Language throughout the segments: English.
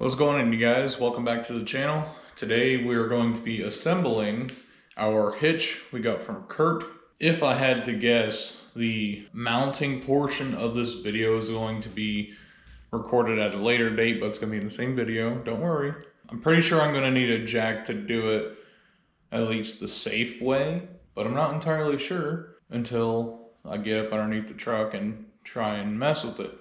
What's going on, you guys? Welcome back to the channel. Today we are going to be assembling our hitch we got from Curt. If I had to guess, the mounting portion of this video is going to be recorded at a later date, but it's going to be in the same video. Don't worry. I'm pretty sure I'm going to need a jack to do it at least the safe way, but I'm not entirely sure until I get up underneath the truck and try and mess with it.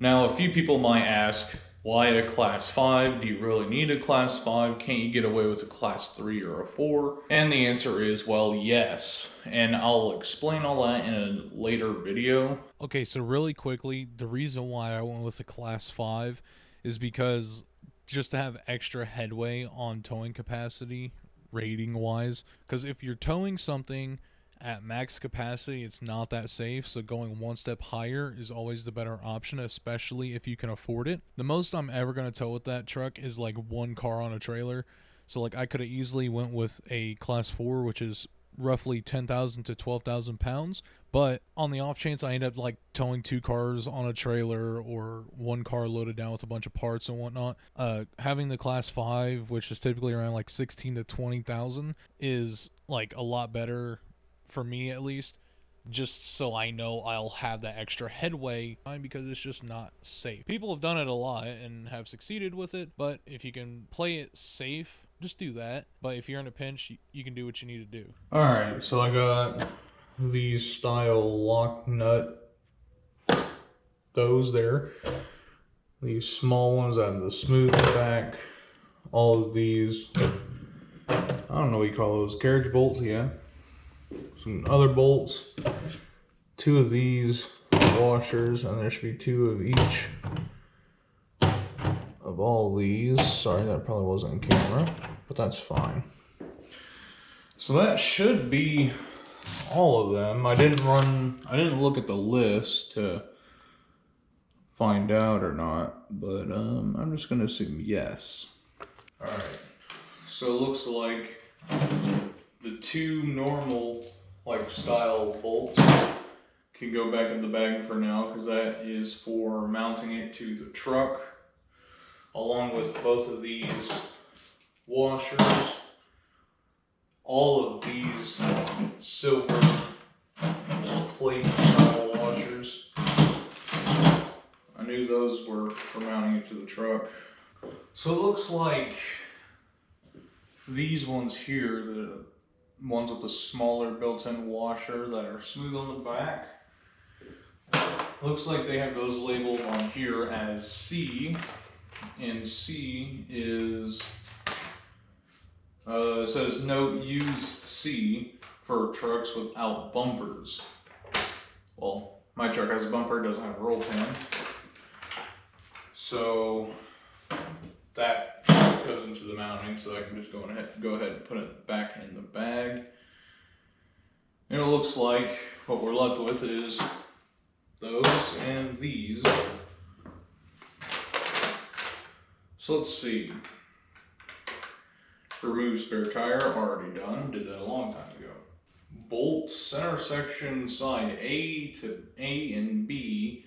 Now, a few people might ask, why a class 5? Do you really need a class 5? Can't you get away with a class 3 or a 4? And the answer is, well, yes. And I'll explain all that in a later video. Okay, so really quickly, the reason why I went with a class 5 is because just to have extra headway on towing capacity, rating wise. Because if you're towing something at max capacity, it's not that safe, so going one step higher is always the better option, especially if you can afford it. The most I'm ever going to tow with that truck is like one car on a trailer, so like I could have easily went with a class 4, which is roughly 10,000 to 12,000 pounds, but on the off chance I end up like towing 2 cars on a trailer or one car loaded down with a bunch of parts and whatnot, having the class 5, which is typically around like 16 to 20,000, is like a lot better for me, at least, just so I know I'll have that extra headway, because it's just not safe. People have done it a lot and have succeeded with it, but if you can play it safe, just do that. But if you're in a pinch, you can do what you need to do. Alright, so I got these style lock nut, those there. These small ones that have the smooth back. All of these, I don't know what you call those, carriage bolts, yeah. Some other bolts, 2 of these washers, and there should be 2 of each of all these. Sorry, that probably wasn't in camera, but that's fine. So that should be all of them. I didn't look at the list to find out or not, but I'm just gonna assume yes. Alright, so it looks like the 2 normal like style bolts can go back in the bag for now, because that is for mounting it to the truck, along with both of these washers, all of these silver plate style washers. I knew those were for mounting it to the truck. So it looks like these ones here, the ones with the smaller built-in washer that are smooth on the back, looks like they have those labeled on here as C, and C is, it says note use C for trucks without bumpers. Well, my truck has a bumper, doesn't have a roll pan, so that goes into the mounting, so I can just go ahead and put it back in the bag. And it looks like what we're left with is those and these. So let's see. Remove spare tire, already done, did that a long time ago. Bolt center section side A to A and B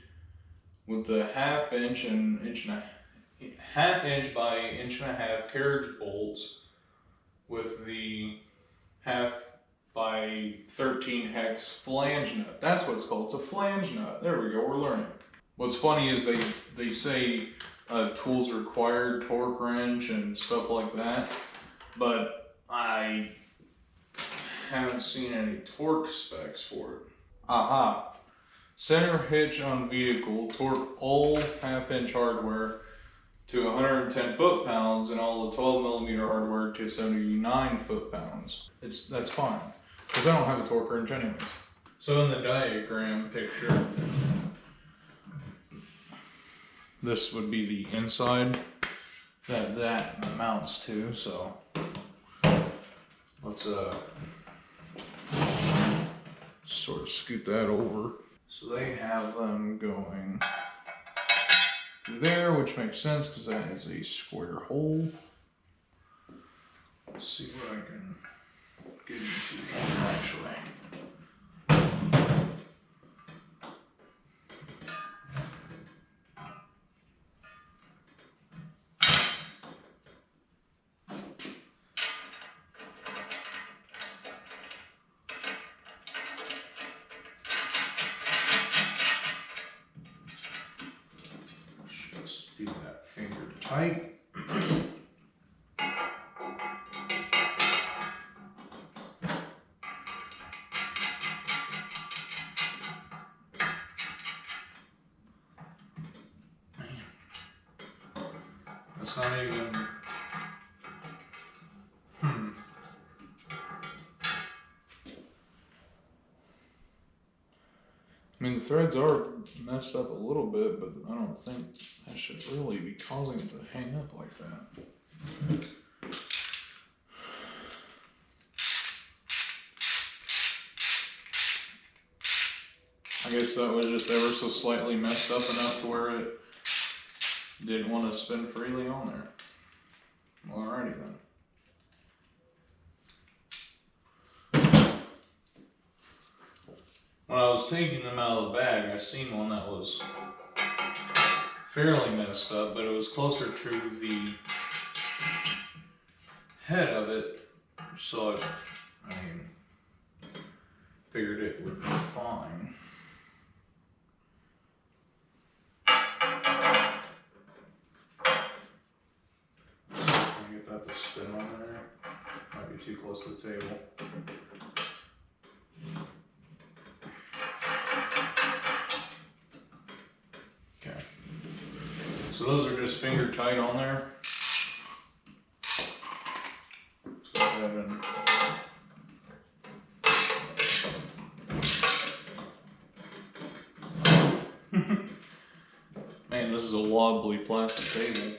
with the 1/2 inch and 1/2 inch by 1.5 inch carriage bolts with the 1/2 by 13 hex flange nut. That's what it's called. It's a flange nut. There we go. We're learning. What's funny is they say tools required, torque wrench and stuff like that, but I haven't seen any torque specs for it. Aha. Center hitch on vehicle, torque all 1/2 inch hardware to 110 foot-pounds and all the 12mm hardware to 79 foot-pounds. That's fine, because I don't have a torque wrench anyways. So in the diagram picture, this would be the inside that amounts to, so let's sort of scoot that over. So they have them going through there, which makes sense because that is a square hole. Let's see what I can get into here actually. Just do that finger tight. That's not even, I mean, the threads are messed up a little bit, but I don't think that should really be causing it to hang up like that. I guess that was just ever so slightly messed up enough to where it didn't want to spin freely on there. Alrighty then. When I was taking them out of the bag, I seen one that was fairly messed up, but it was closer to the head of it, so I figured it would be fine. Get that to spin on there. Might be too close to the table. Okay. So those are just finger tight on there. Let's go ahead and man, this is a wobbly plastic table.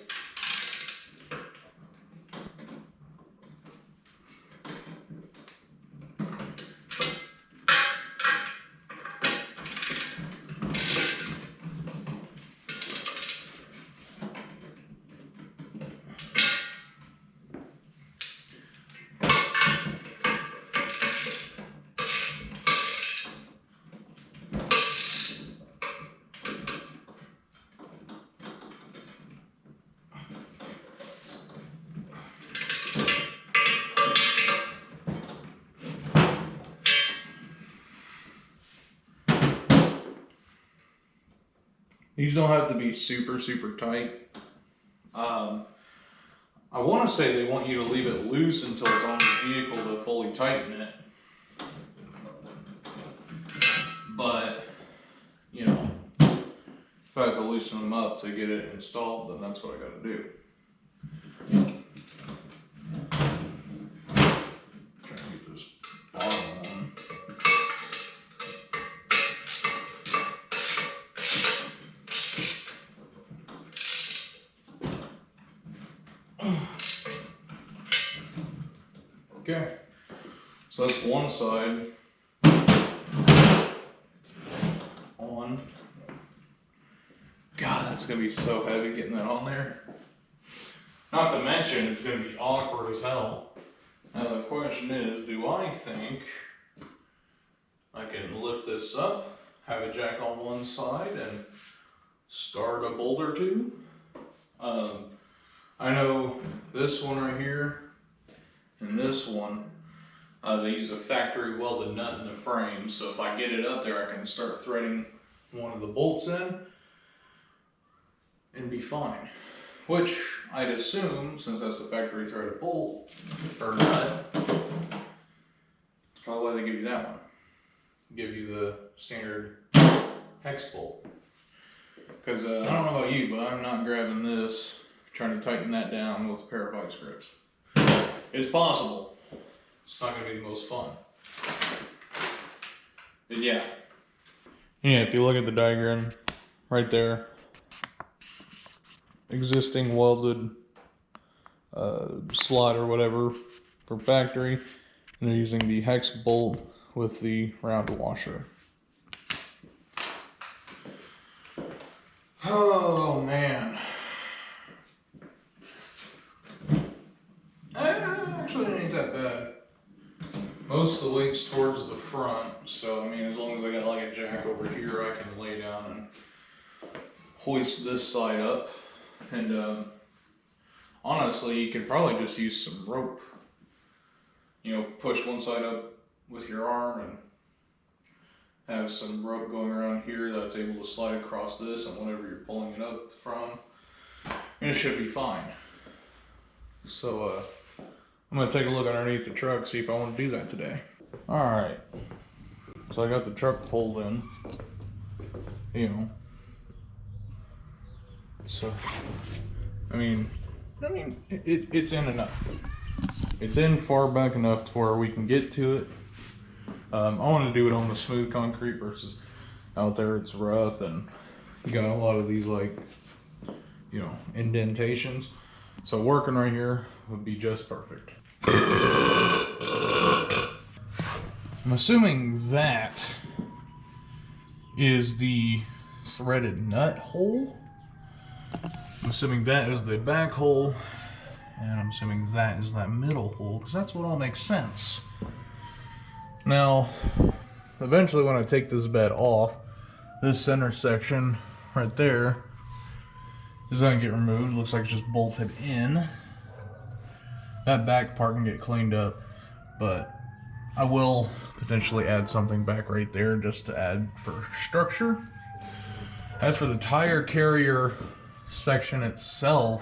These don't have to be super, super tight. I want to say they want you to leave it loose until it's on the vehicle to fully tighten it. But, you know, if I have to loosen them up to get it installed, then that's what I got to do. Trying to get this bottom on. Okay, so that's one side on. God, that's gonna be so heavy getting that on there. Not to mention, it's gonna be awkward as hell. Now the question is, do I think I can lift this up, have a jack on one side, and start a bolt or two? I know this one right here and this one, they use a factory welded nut in the frame, so if I get it up there, I can start threading one of the bolts in and be fine. Which I'd assume, since that's a factory threaded bolt or nut, that's probably why they give you that one. Give you the standard hex bolt. Because I don't know about you, but I'm not grabbing this, trying to tighten that down with a pair of vice grips. It's possible. It's not going to be the most fun. But yeah. Yeah, if you look at the diagram right there, existing welded slot or whatever for factory, and they're using the hex bolt with the round washer. Oh man. Actually, it ain't that bad. Most of the weight's towards the front, so I mean, as long as I got like a jack over here, I can lay down and hoist this side up. And honestly, you could probably just use some rope. You know, push one side up with your arm and have some rope going around here that's able to slide across this, and whatever you're pulling it up from, and it should be fine. So I'm gonna take a look underneath the truck, see if I want to do that today. All right, so I got the truck pulled in, you know. So I mean it's in enough. It's in far back enough to where we can get to it. I want to do it on the smooth concrete versus out there it's rough and you got a lot of these, like, you know, indentations. So working right here would be just perfect. I'm assuming that is the threaded nut hole. I'm assuming that is the back hole, and I'm assuming that is that middle hole, because that's what all makes sense. Now, eventually when I take this bed off, this center section right there is going to get removed. It looks like it's just bolted in. That back part can get cleaned up, but I will potentially add something back right there just to add for structure. As for the tire carrier section itself,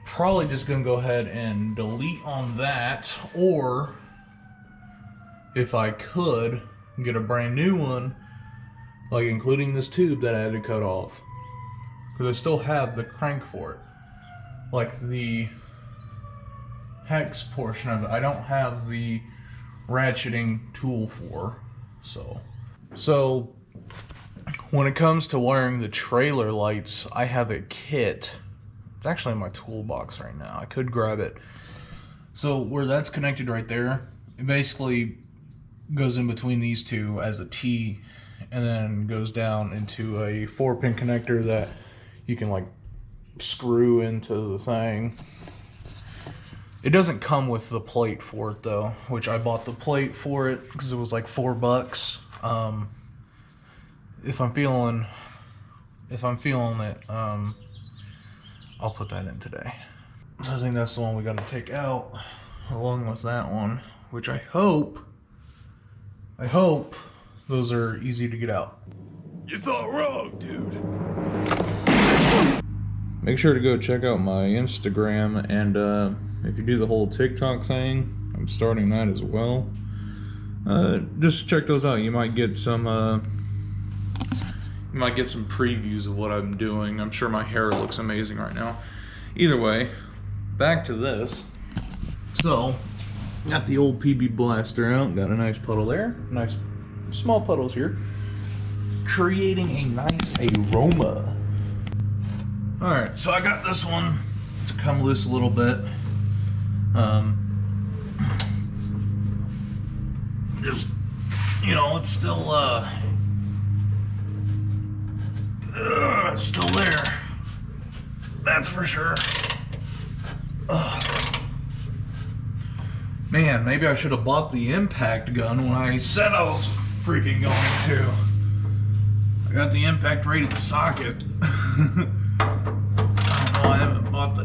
probably just going to go ahead and delete on that, or if I could get a brand new one, like including this tube that I had to cut off, because I still have the crank for it, like the hex portion of it. I don't have the ratcheting tool for. So when it comes to wiring the trailer lights, I have a kit. It's actually in my toolbox right now. I could grab it. So where that's connected right there, it basically goes in between these two as a T, and then goes down into a 4-pin connector that you can like screw into the thing. It doesn't come with the plate for it though, which I bought the plate for it because it was like $4. If I'm feeling it, I'll put that in today. So I think that's the one we got to take out along with that one, which I hope those are easy to get out. You thought wrong, dude. Make sure to go check out my Instagram, and if you do the whole TikTok thing, I'm starting that as well. Just check those out. You might get some previews of what I'm doing. I'm sure my hair looks amazing right now. Either way, back to this. So, got the old PB blaster out. Got a nice puddle there. Nice small puddles here, creating a nice aroma. Alright, so I got this one to come loose a little bit. Just, you know, it's still there. That's for sure. Man, maybe I should have bought the impact gun when I said I was freaking going to. I got the impact rated socket. I don't know, I haven't bought the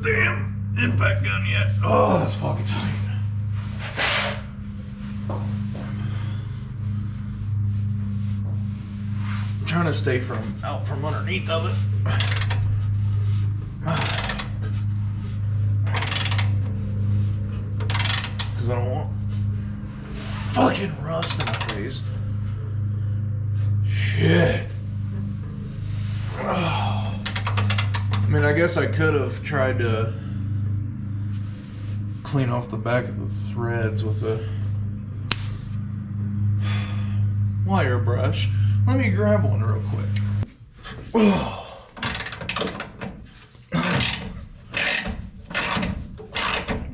damn impact gun yet. Oh, that's fucking tight. I'm trying to stay out from underneath of it. Because I don't want fucking rust in my face. Shit. I mean, I guess I could have tried to clean off the back of the threads with a wire brush. Let me grab one real quick.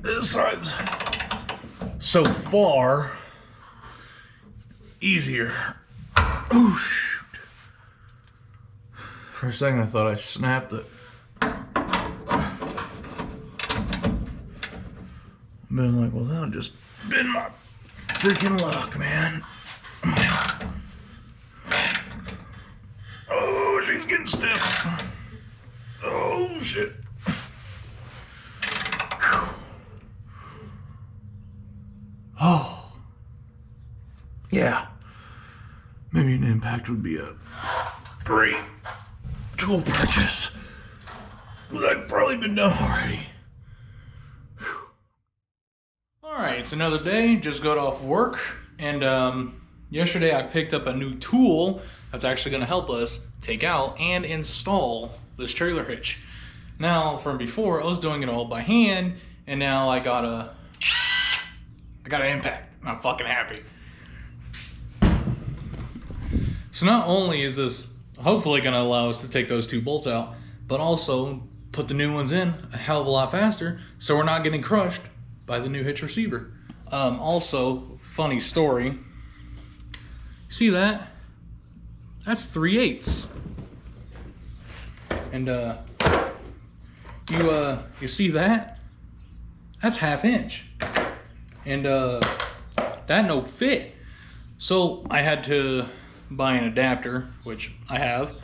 This side's so far easier. Oh shoot. For a second I thought I snapped it. Been like, well, that'll just been my freaking luck, man. Oh, she's getting stiff. Oh shit. Oh. Yeah. Maybe an impact would be a great tool purchase. Well, I've probably been done already. Alright, it's another day, just got off work, and yesterday I picked up a new tool that's actually going to help us take out and install this trailer hitch. Now, from before, I was doing it all by hand, and now I got an impact, and I'm fucking happy. So not only is this hopefully going to allow us to take those two bolts out, but also put the new ones in a hell of a lot faster, so we're not getting crushed by the new hitch receiver. Also, funny story. See that? That's 3/8. And you see that? That's 1/2 inch. And that no fit. So I had to buy an adapter, which I have.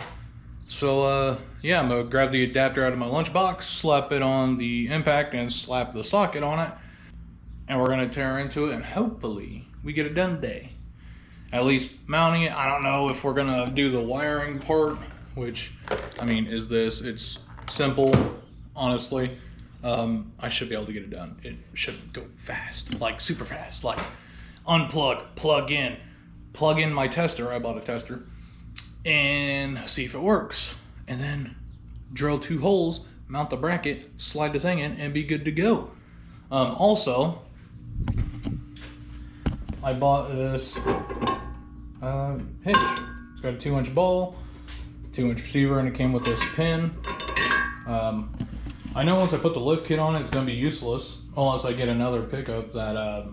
So yeah, I'm gonna grab the adapter out of my lunchbox, slap it on the impact, and slap the socket on it. And we're gonna tear into it, and hopefully we get it done today. At least mounting it. I don't know if we're gonna do the wiring part, which, I mean, it's simple, honestly. I should be able to get it done. It should go fast, like super fast, like unplug, plug in my tester. I bought a tester, and see if it works. And then drill 2 holes, mount the bracket, slide the thing in, and be good to go. Also, I bought this hitch. It's got a 2-inch ball, 2-inch receiver, and it came with this pin. I know once I put the lift kit on it, it's going to be useless unless I get another pickup that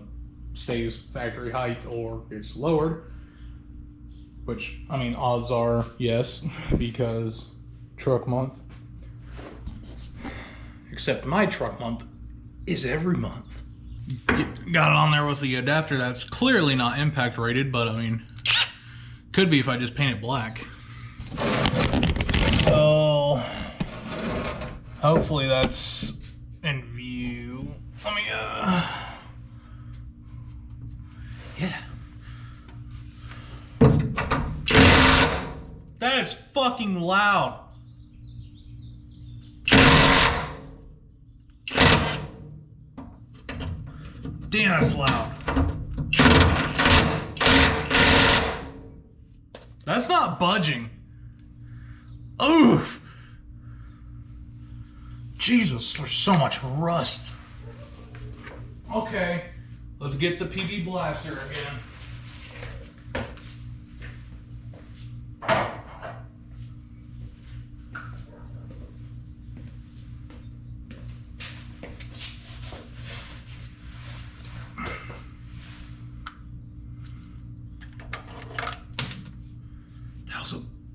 stays factory height or gets lowered. Which, I mean, odds are yes, because truck month. Except my truck month is every month. Got it on there with the adapter that's clearly not impact rated, but I mean, could be if I just paint it black. So, hopefully that's in view. Let me, yeah. That is fucking loud. Damn, that's loud. That's not budging. Oof. Jesus, there's so much rust. Okay, let's get the PV blaster again.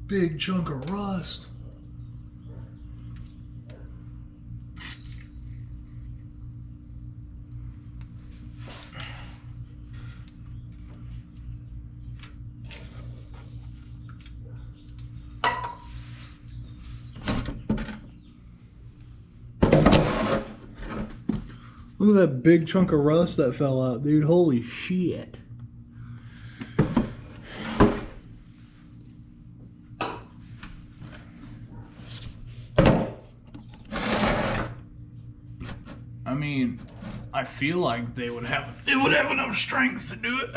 Big chunk of rust. Look at that big chunk of rust that fell out, dude. Holy shit. I mean, I feel like it would have enough strength to do it.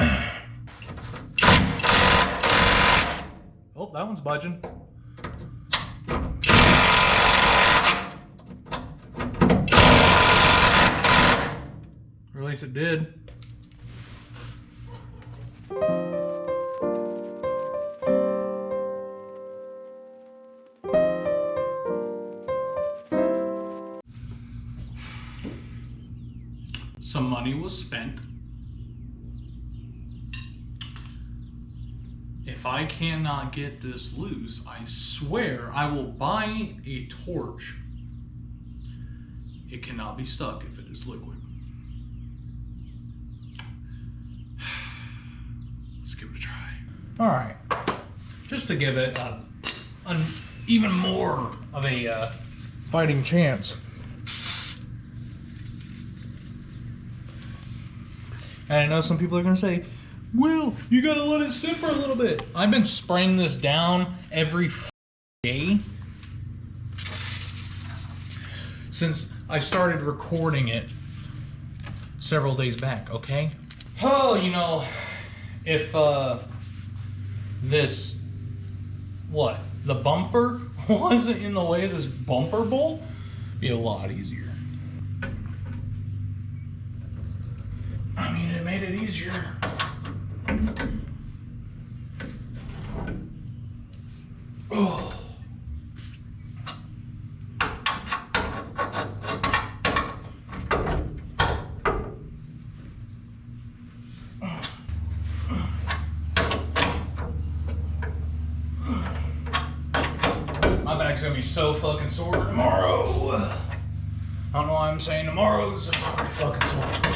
Oh, that one's budging. Or at least it did. some money was spent. If I cannot get this loose, I swear I will buy a torch. It cannot be stuck if it is liquid. Let's give it a try. All right, just to give it an even more of a fighting chance. And I know some people are gonna say, well, you gotta let it sit for a little bit. I've been spraying this down every day since I started recording it several days back, okay? Oh, you know, if this, what, the bumper wasn't in the way of this bumper bolt, it'd be a lot easier. I mean, it made it easier. Oh. My back's gonna be so fucking sore tomorrow. I don't know why I'm saying tomorrow, because it's already fucking sore.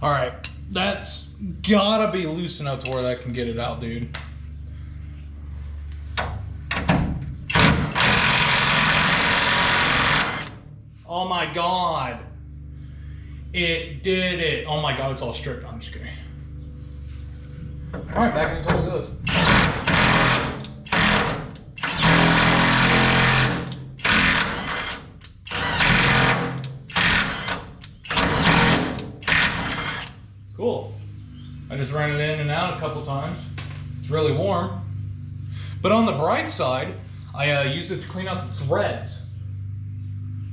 All right, that's gotta be loose enough to where that can get it out, dude. Oh my God. It did it. Oh my God, it's all stripped. I'm just kidding. All right, back in until it goes. Cool. I just ran it in and out a couple times. It's really warm. But on the bright side, I used it to clean out the threads.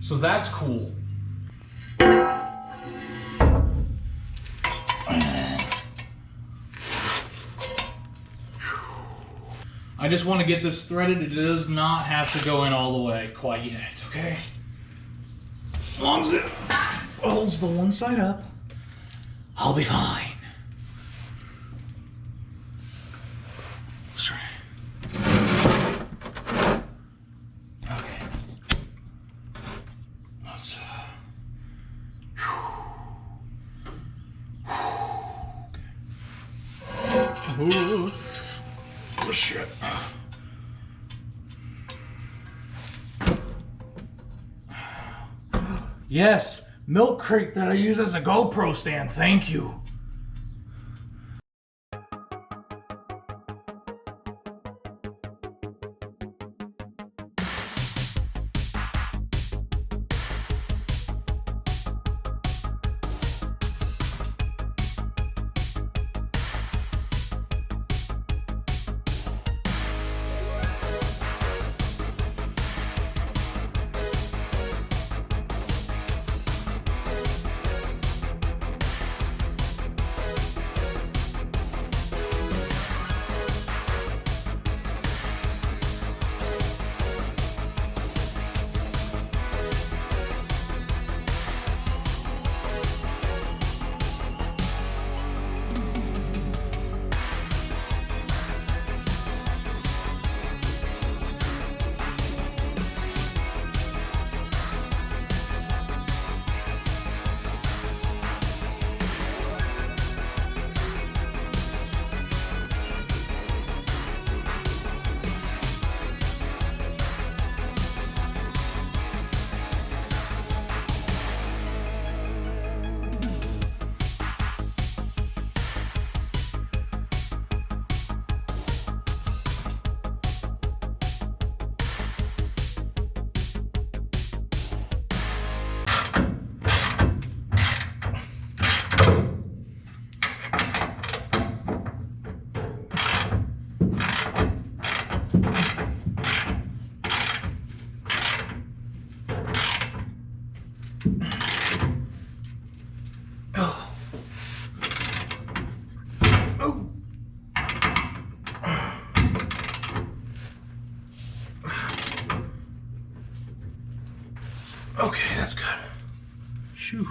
So that's cool. I just want to get this threaded. It does not have to go in all the way quite yet, okay? As long as it holds the one side up, I'll be fine. Let's try. Okay. Let's okay. Oh shit. Yes, milk crate that I use as a GoPro stand. Thank you. Okay, that's good. Shoo.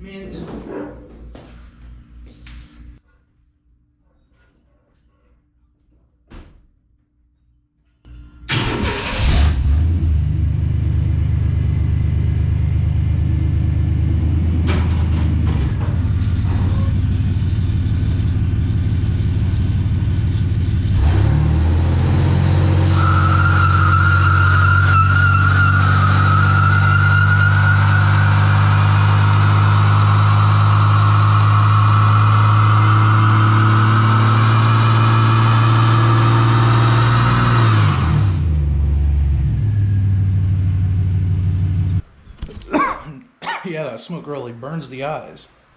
Mint. Yeah, that smoke really burns the eyes.